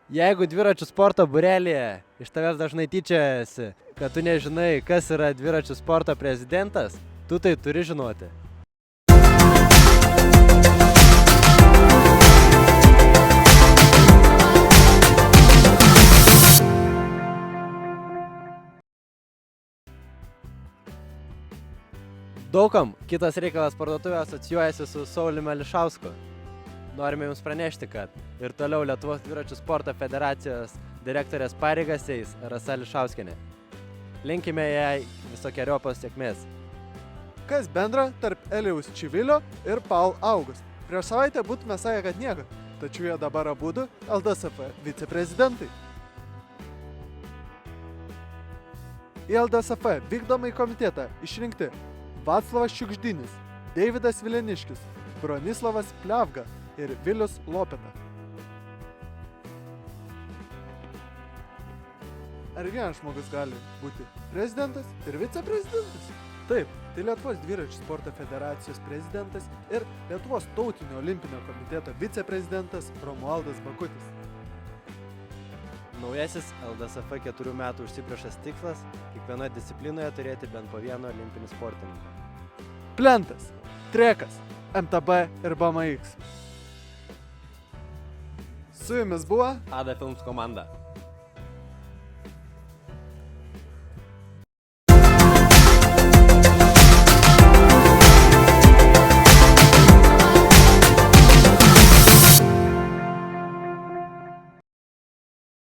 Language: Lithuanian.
Jeigu dviračių sporto būrelėje iš tavęs dažnai tyčiojasi, kad tu nežinai, kas yra dviračių sporto prezidentas, tu tai turi žinoti. Daugam kitas reikalas parduotuvė asocijuojasi su Sauliumi Ališausku. Norime jums pranešti, kad ir toliau Lietuvos dviračių sporto federacijos direktorės pareigas eis Rasa Ališauskienė. Linkime jai visokieriopos sėkmės. Kas bendra tarp Elijaus Čivilio ir Paul August? Prieš savaitę būtume sakę, kad nieko, tačiau jie dabar abudu LDSF viceprezidentai. Į LDSF vykdomąjį komitetą išrinkti Vaclavas Šiugždinis, Deividas Vileniškis, Bronislavas Pliavga ir Vilius Lopeta. Ar vienas žmogus gali būti prezidentas ir viceprezidentas? Taip, tai Lietuvos dviračių sporto federacijos prezidentas ir Lietuvos tautinio olimpinio komiteto viceprezidentas Romualdas Bakutis. Naujasis LDSF 4 metų užsibrėžtas tikslas – kiekvienoje disciplinoje turėti bent po vieną olimpinį sportininką. Plentas, trekas, MTB ir BMX. Su jumis buvo Ada Films komanda.